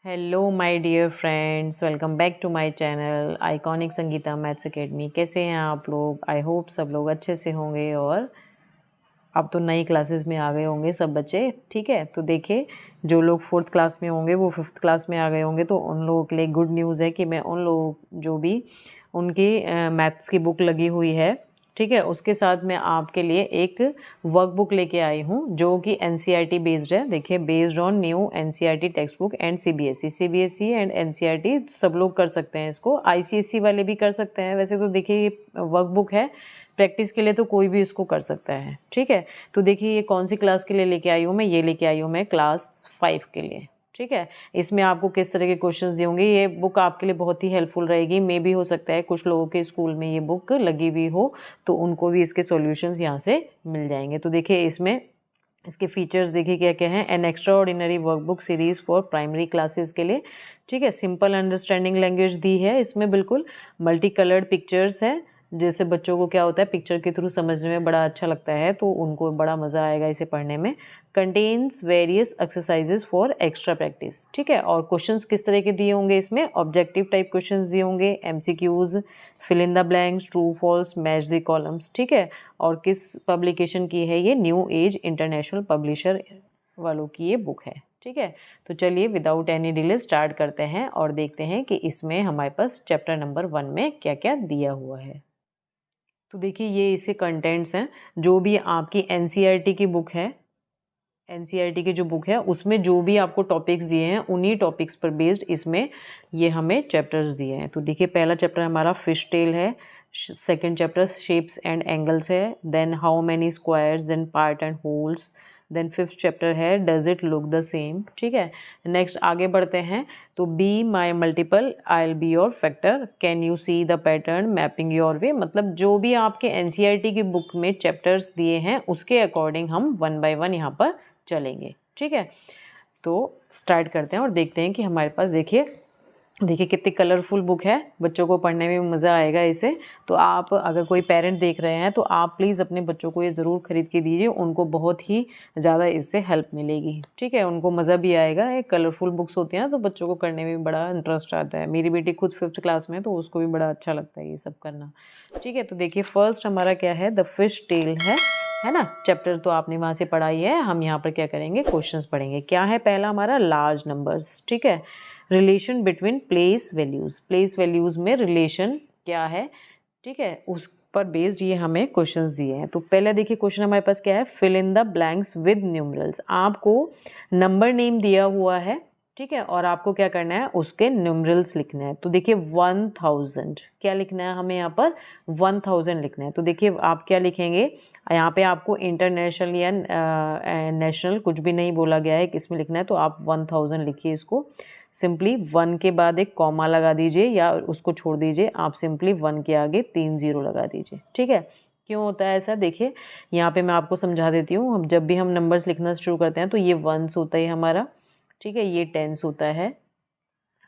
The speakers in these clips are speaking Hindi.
Hello my dear friends, welcome back to my channel iconic Sangeeta maths academy. कैसे हैं आप लोग? आई होप सब लोग अच्छे से होंगे और अब तो नई क्लासेस में आ गए होंगे सब बच्चे। ठीक है, तो देखिए जो लोग 4th क्लास में होंगे वो 5th क्लास में आ गए होंगे, तो उन लोगों के लिए गुड न्यूज़ है कि मैं उन लोग जो भी उनकी मैथ्स की बुक लगी हुई है, ठीक है, उसके साथ मैं आपके लिए एक वर्कबुक लेके आई हूँ जो कि एनसीईआरटी बेस्ड है। देखिए, based on new NCERT text book and CBSE and NCERT सब लोग कर सकते हैं इसको, आईसीएसई वाले भी कर सकते हैं। वैसे तो देखिए ये वर्कबुक है, प्रैक्टिस के लिए तो कोई भी इसको कर सकता है। ठीक है, तो देखिए ये कौन सी क्लास के लिए लेके आई हूँ मैं, ये लेके आई हूँ मैं क्लास 5 के लिए। ठीक है, इसमें आपको किस तरह के क्वेश्चंस दिए होंगे, ये बुक आपके लिए बहुत ही हेल्पफुल रहेगी। मे भी हो सकता है कुछ लोगों के स्कूल में ये बुक लगी हुई हो तो उनको भी इसके सॉल्यूशंस यहाँ से मिल जाएंगे। तो देखिए इसमें इसके फीचर्स देखिए क्या क्या हैं। An extra ordinary workbook series for primary classes के लिए। ठीक है, सिंपल अंडरस्टैंडिंग लैंग्वेज दी है इसमें, बिल्कुल मल्टी कलर्ड पिक्चर्स हैं। जैसे बच्चों को क्या होता है, पिक्चर के थ्रू समझने में बड़ा अच्छा लगता है, तो उनको बड़ा मज़ा आएगा इसे पढ़ने में। Contains various exercises for extra practice. ठीक है, और क्वेश्चंस किस तरह के दिए होंगे इसमें, ऑब्जेक्टिव टाइप क्वेश्चंस दिए होंगे, MCQs, fill in the blanks, true false, match the columns. ठीक है, और किस पब्लिकेशन की है ये, न्यू एज इंटरनेशनल पब्लिशर वालों की ये बुक है। ठीक है, तो चलिए विदाउट एनी डिले स्टार्ट करते हैं और देखते हैं कि इसमें हमारे पास चैप्टर नंबर 1 में क्या क्या दिया हुआ है। तो देखिए ये इसके कंटेंट्स हैं। जो भी आपकी एनसीईआरटी की बुक है, एनसीईआरटी की जो बुक है उसमें जो भी आपको टॉपिक्स दिए हैं उन्हीं टॉपिक्स पर बेस्ड इसमें ये हमें चैप्टर्स दिए हैं। तो देखिए पहला चैप्टर हमारा फिश टेल है, second chapter shapes and angles है, then how many squares, then part and wholes, then fifth chapter है does it look the same. ठीक है, नेक्स्ट आगे बढ़ते हैं। तो be my multiple, I will be your factor, can you see the pattern, mapping your way. मतलब जो भी आपके एनसीईआरटी की बुक में चैप्टर्स दिए हैं उसके अकॉर्डिंग हम 1 बाय 1 यहाँ पर चलेंगे। ठीक है, तो स्टार्ट करते हैं और देखते हैं कि हमारे पास देखिए कितनी कलरफुल बुक है, बच्चों को पढ़ने में मज़ा आएगा इसे। तो आप अगर कोई पेरेंट देख रहे हैं तो आप प्लीज़ अपने बच्चों को ये ज़रूर ख़रीद के दीजिए, उनको बहुत ही ज़्यादा इससे हेल्प मिलेगी। ठीक है, उनको मज़ा भी आएगा। एक कलरफुल बुक्स होती हैं ना तो बच्चों को करने में भी बड़ा इंटरेस्ट आता है। मेरी बेटी खुद 5th क्लास में है तो उसको भी बड़ा अच्छा लगता है ये सब करना। ठीक है, तो देखिए फर्स्ट हमारा क्या है, द फिश टेल है ना। चैप्टर तो आपने वहाँ से पढ़ा ही है, हम यहाँ पर क्या करेंगे, क्वेश्चंस पढ़ेंगे। क्या है पहला हमारा, लार्ज नंबर्स। ठीक है, relation between place values, place values में रिलेशन क्या है। ठीक है, उस पर बेस्ड ये हमें क्वेश्चंस दिए हैं। तो पहले देखिए क्वेश्चन हमारे पास क्या है, fill in the blanks with numerals. आपको नंबर नेम दिया हुआ है, ठीक है, और आपको क्या करना है, उसके न्यूमरल्स लिखने हैं। तो देखिए 1000 क्या लिखना है हमें, यहाँ पर 1000 लिखना है। तो देखिए आप क्या लिखेंगे, यहाँ पे आपको इंटरनेशनल या नेशनल कुछ भी नहीं बोला गया है किसमें लिखना है, तो आप 1000 लिखिए इसको। सिंपली 1 के बाद एक कॉमा लगा दीजिए या उसको छोड़ दीजिए, आप सिंपली 1 के आगे 3 0 लगा दीजिए। ठीक है, क्यों होता है ऐसा, देखिए यहाँ पे मैं आपको समझा देती हूँ। हम जब भी हम नंबर्स लिखना शुरू करते हैं तो ये 1s होता है हमारा, ठीक है, ये 10s होता है,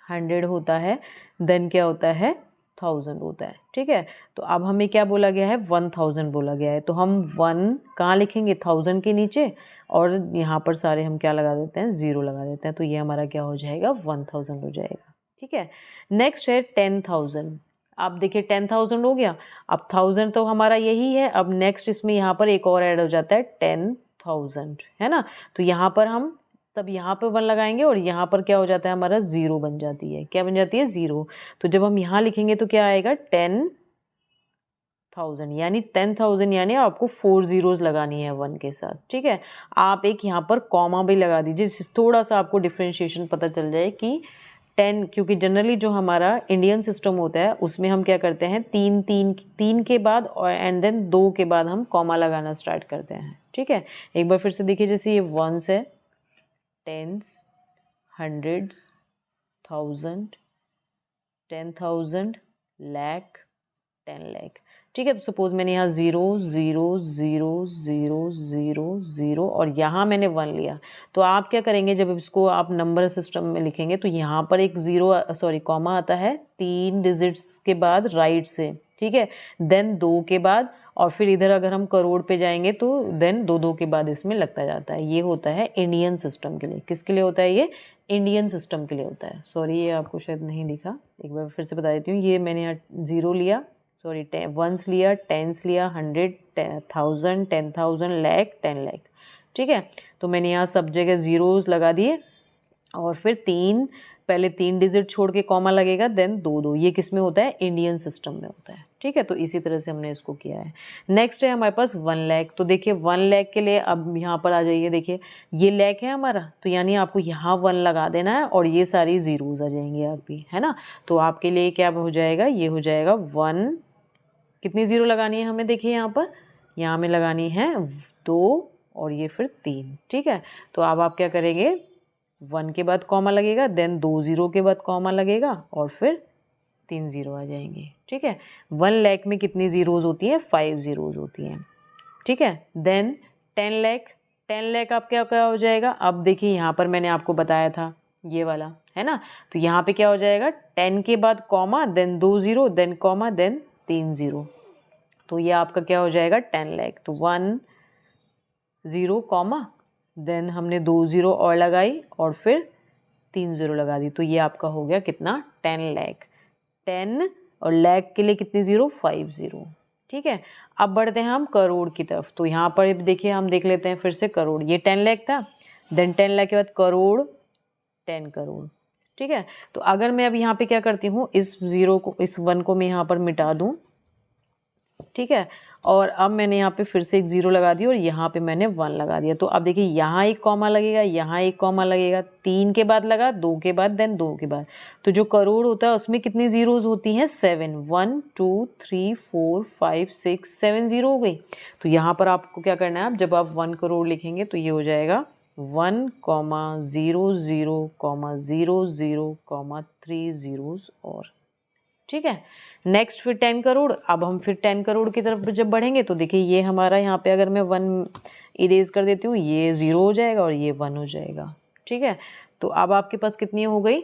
100 होता है, देन क्या होता है, 1000 होता है। ठीक है, तो अब हमें क्या बोला गया है, 1000 बोला गया है, तो हम 1 कहाँ लिखेंगे, 1000 के नीचे, और यहाँ पर सारे हम क्या लगा देते हैं, 0 लगा देते हैं। तो ये हमारा क्या हो जाएगा, 1000 हो जाएगा। ठीक है, नेक्स्ट है 10,000। अब देखिए 10,000 हो गया, अब 1000 तो हमारा यही है। अब नेक्स्ट इसमें यहाँ पर एक और ऐड हो जाता है 10,000, है ना। तो यहाँ पर हम तब यहाँ पर 1 लगाएंगे और यहाँ पर क्या हो जाता है, हमारा 0 बन जाती है। क्या बन जाती है, 0। तो जब हम यहाँ लिखेंगे तो क्या आएगा, 10,000, यानी 10,000, यानी आपको 4 zeros लगानी है 1 के साथ। ठीक है, आप एक यहाँ पर कॉमा भी लगा दीजिए जिससे थोड़ा सा आपको डिफ्रेंशिएशन पता चल जाए कि 10, क्योंकि जनरली जो हमारा इंडियन सिस्टम होता है उसमें हम क्या करते हैं, 3 के बाद और एंड देन 2 के बाद हम कॉमा लगाना स्टार्ट करते हैं। ठीक है, एक बार फिर से देखिए, जैसे ये 1s है, 10s, 100s, 1000, 10,000, लाख, 10 लाख। ठीक है, तो सपोज मैंने यहाँ 0 0 0 0 0 0 और यहाँ मैंने 1 लिया। तो आप क्या करेंगे, जब इसको आप नंबर सिस्टम में लिखेंगे तो यहाँ पर एक कॉमा आता है 3 डिजिट्स के बाद राइट से। ठीक है, देन 2 के बाद और फिर इधर अगर हम करोड़ पे जाएंगे तो देन 2 2 के बाद इसमें लगता जाता है। ये होता है इंडियन सिस्टम के लिए। किसके लिए होता है ये? इंडियन सिस्टम के लिए होता है। सॉरी, ये आपको शायद नहीं दिखा, एक बार फिर से बता देती हूँ। ये मैंने यहाँ 0 लिया, सॉरी वंस लिया, टेंस लिया, 100, 1000, 10,000, लाख, 10 लाख। ठीक है, तो मैंने यहाँ सब जगह ज़ीरोज़ लगा दिए और फिर पहले 3 डिजिट छोड़ के कॉमा लगेगा, देन 2 2। ये किस में होता है? इंडियन सिस्टम में होता है। ठीक है, तो इसी तरह से हमने इसको किया है। नेक्स्ट है हमारे पास 1 लाख। तो देखिए 1 लाख के लिए अब यहाँ पर आ जाइए, देखिए ये लाख है हमारा, तो यानी आपको यहाँ 1 लगा देना है और ये सारी ज़ीरोज़ आ जाएंगी आपकी, है ना। तो आपके लिए क्या हो जाएगा? ये हो जाएगा 1, कितनी ज़ीरो लगानी है हमें? देखिए यहाँ हमें लगानी है 2 और ये फिर 3। ठीक है, तो अब आप क्या करेंगे? 1 के बाद कॉमा लगेगा, देन 2 0 के बाद कॉमा लगेगा और फिर 3 0 आ जाएंगे। ठीक है, 1 लाख में कितनी ज़ीरोज़ होती हैं? 5 ज़ीरोज़ होती हैं। ठीक है, देन 10 लाख। 10 लाख आप क्या हो जाएगा? अब देखिए यहाँ पर मैंने आपको बताया था ये वाला, है ना। तो यहाँ पे क्या हो जाएगा? 10 के बाद comma, then 2 0, then comma, then 3 0। तो ये आपका क्या हो जाएगा? 10 लाख। तो 1 0 कॉमा, देन हमने 2 0 और लगाई और फिर 3 0 लगा दी। तो ये आपका हो गया कितना? 10 लाख। 10 और लाख के लिए कितनी ज़ीरो? 5 0। ठीक है, अब बढ़ते हैं हम करोड़ की तरफ। तो यहाँ पर देखिए हम देख लेते हैं फिर से करोड़। ये 10 लाख था, देन 10 लाख के बाद करोड़, 10 करोड़। ठीक है, तो अगर मैं अब यहाँ पे क्या करती हूँ, इस 0 को, इस 1 को मैं यहाँ पर मिटा दूँ। ठीक है, और अब मैंने यहाँ पे फिर से एक 0 लगा दी और यहाँ पे मैंने 1 लगा दिया। तो अब देखिए यहाँ एक कॉमा लगेगा, यहाँ एक कॉमा लगेगा, 3 के बाद लगा, 2 के बाद, देन 2 के बाद। तो जो करोड़ होता है उसमें कितनी ज़ीरोज़ होती हैं? 7। 1 2 3 4 5 6 7 0 हो गई। तो यहाँ पर आपको क्या करना है? अब जब आप 1 करोड़ लिखेंगे तो ये हो जाएगा 1 0 0 0 0 3 ज़ीरोज़ और। ठीक है, नेक्स्ट फिर 10 करोड़। अब हम फिर 10 करोड़ की तरफ जब बढ़ेंगे तो देखिए ये हमारा यहाँ पे अगर मैं 1 इरेज कर देती हूँ, ये 0 हो जाएगा और ये 1 हो जाएगा। ठीक है, तो अब आपके पास कितनी हो गई?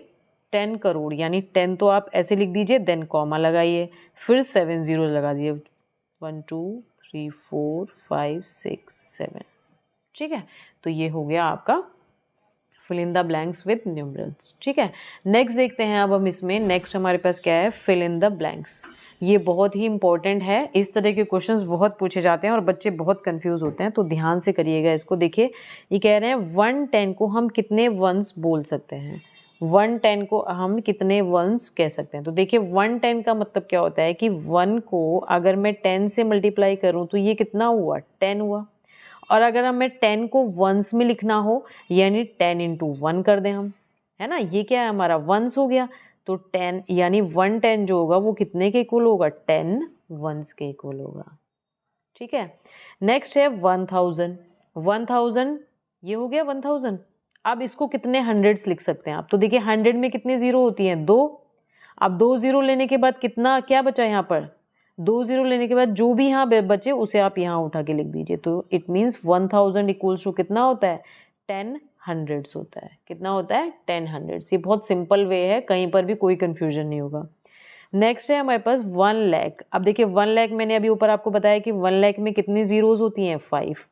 10 करोड़। यानी 10 तो आप ऐसे लिख दीजिए, देन कॉमा लगाइए, फिर 7 0 लगा दिए, 1 2 3 4 5 6 7। ठीक है, तो ये हो गया आपका fill in the blanks with numerals. ठीक है, नेक्स्ट देखते हैं अब हम इसमें। नेक्स्ट हमारे पास क्या है? Fill in the blanks. ये बहुत ही इंपॉर्टेंट है। इस तरह के क्वेश्चंस बहुत पूछे जाते हैं और बच्चे बहुत कंफ्यूज होते हैं, तो ध्यान से करिएगा इसको। देखिए ये कह रहे हैं 110 को हम कितने वंस बोल सकते हैं? 110 को हम कितने वंस कह सकते हैं? तो देखिए 110 का मतलब क्या होता है कि 1 को अगर मैं 10 से मल्टीप्लाई करूँ तो ये कितना हुआ? 10 हुआ। और अगर हमें 10 को वंस में लिखना हो, यानी 10 इंटू 1 कर दें हम, है ना। ये क्या है? हमारा वंस हो गया। तो 10 यानी 110 जो होगा वो कितने के इक्वल होगा? 10 वंस के इक्वल होगा। ठीक है, नेक्स्ट है 1000। 1000 ये हो गया 1000। अब इसको कितने हंड्रेड्स लिख सकते हैं आप? तो देखिए 100 में कितनी ज़ीरो होती हैं? 2। अब 2 ज़ीरो लेने के बाद कितना क्या बचा यहाँ पर? 2 ज़ीरो लेने के बाद जो भी यहाँ बचे उसे आप यहाँ उठा के लिख दीजिए। तो इट मीन्स 1000 इक्वल्स टू कितना होता है? 10 हंड्रेड्स होता है। कितना होता है? 10 हंड्रेड्स। ये बहुत सिंपल वे है, कहीं पर भी कोई कन्फ्यूजन नहीं होगा। नेक्स्ट है हमारे पास 1 लाख। अब देखिए 1 लाख मैंने अभी ऊपर आपको बताया कि 1 लाख में कितनी ज़ीरोज़ होती हैं? 5।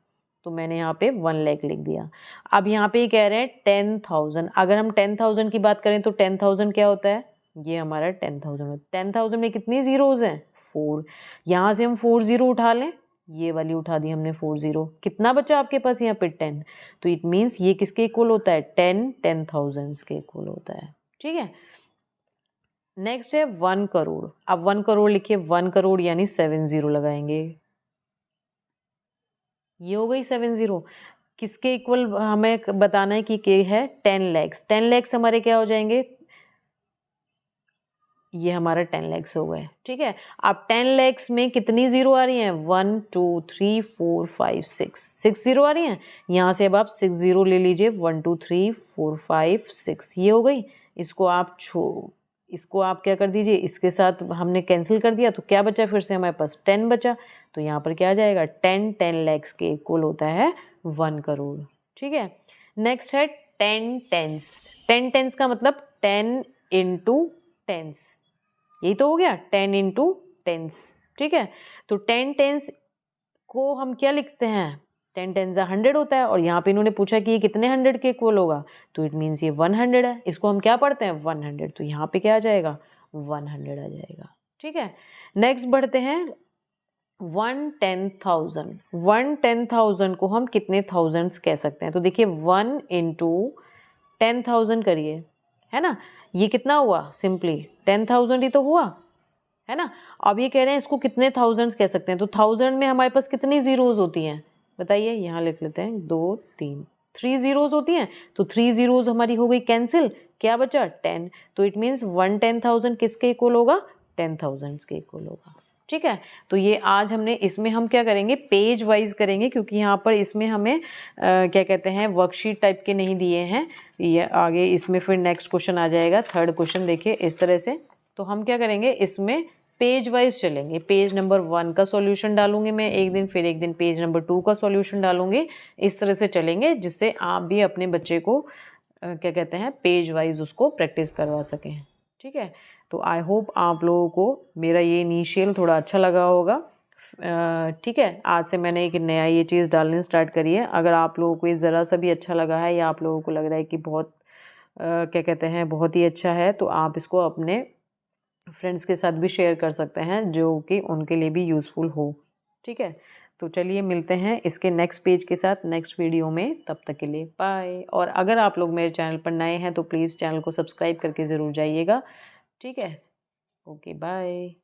तो मैंने यहाँ पे 1 लाख लिख दिया। अब यहाँ पे ये कह रहे हैं 10,000। अगर हम 10,000 की बात करें तो 10,000 क्या होता है? ये हमारा 10,000 है। 10,000 में कितनी ज़ीरोज़ हैं? 4। यहाँ से हम 4 ज़ीरो उठा लें, ये वाली उठा दी हमने 4 ज़ीरो। कितना बचा आपके पास यहाँ पे? 10। तो इट मीन्स ये किसके इक्वल होता है? 10 10,000 के इक्वल होता है। ठीक है, नेक्स्ट है 1 करोड़। अब 1 करोड़ लिखिए, 1 करोड़ यानी 7 0 लगाएंगे। ये हो गई 7 0। किसके इक्वल हमें बताना है कि है? 10 लैक्स। 10 लैक्स हमारे क्या हो जाएंगे? ये हमारा 10 लैक्स हो गए। ठीक है, अब 10 लैक्स में कितनी ज़ीरो आ रही हैं? 1 2 3 4 5 6 ज़ीरो आ रही हैं। यहाँ से अब आप 6 ज़ीरो ले लीजिए, 1 2 3 4 5 6। ये हो गई। इसको आप क्या कर दीजिए, इसके साथ हमने कैंसिल कर दिया, तो क्या बचा फिर से हमारे पास? 10 बचा। तो यहाँ पर क्या आ जाएगा? 10 लैक्स के इक्वल होता है 1 करोड़। ठीक है, नेक्स्ट है 10 टेंस। 10 टेंस का मतलब 10 इंटू टेंस। यही तो हो गया 10 इंटू टेंस। ठीक है, तो 10 टेंस को हम क्या लिखते हैं, 10 10 100 होता है, और यहाँ पे इन्होंने पूछा कि ये कितने 100 के इक्वल होगा, तो इट मीन्स ये 100 है। इसको हम क्या पढ़ते हैं, 100, तो यहाँ पे क्या आ जाएगा, 100 आ जाएगा। ठीक है, नेक्स्ट बढ़ते हैं 1/10,000। 1/10,000 को हम कितने थाउजेंड्स कह सकते हैं, तो देखिए 1 इंटू 10,000 करिए, है ना, ये कितना हुआ, सिंपली 10,000 ही तो हुआ, है ना। अब ये कह रहे हैं इसको कितने थाउजेंड्स कह सकते हैं, तो 1000 में हमारे पास कितनी जीरोज होती हैं, बताइए, यहाँ लिख लेते हैं 2 3 3 जीरोज होती हैं, तो 3 जीरोज हमारी हो गई कैंसिल, क्या बचा 10, तो इट मीन्स 1/10,000 किसके इक्वल होगा, 10,000 के इक्वल होगा। ठीक है, तो ये आज हमने इसमें हम क्या करेंगे, पेज वाइज करेंगे, क्योंकि यहाँ पर इसमें हमें क्या कहते हैं वर्कशीट टाइप के नहीं दिए हैं, ये आगे इसमें फिर नेक्स्ट क्वेश्चन आ जाएगा, थर्ड क्वेश्चन देखिए इस तरह से। तो हम क्या करेंगे, इसमें पेज वाइज चलेंगे, पेज नंबर 1 का सॉल्यूशन डालूंगी मैं एक दिन, फिर एक दिन पेज नंबर 2 का सॉल्यूशन डालूंगी, इस तरह से चलेंगे जिससे आप भी अपने बच्चे को क्या कहते हैं पेज वाइज उसको प्रैक्टिस करवा सकें। ठीक है, तो आई होप आप लोगों को मेरा ये इनिशियल थोड़ा अच्छा लगा होगा। ठीक है, आज से मैंने एक नया ये चीज़ डालनी स्टार्ट करी है। अगर आप लोगों को ये ज़रा सा भी अच्छा लगा है या आप लोगों को लग रहा है कि बहुत क्या कहते हैं बहुत ही अच्छा है, तो आप इसको अपने फ्रेंड्स के साथ भी शेयर कर सकते हैं जो कि उनके लिए भी यूज़फुल हो। ठीक है, तो चलिए मिलते हैं इसके नेक्स्ट पेज के साथ नेक्स्ट वीडियो में, तब तक के लिए बाय। और अगर आप लोग मेरे चैनल पर नए हैं तो प्लीज़ चैनल को सब्सक्राइब करके ज़रूर जाइएगा। ठीक है, ओके बाय।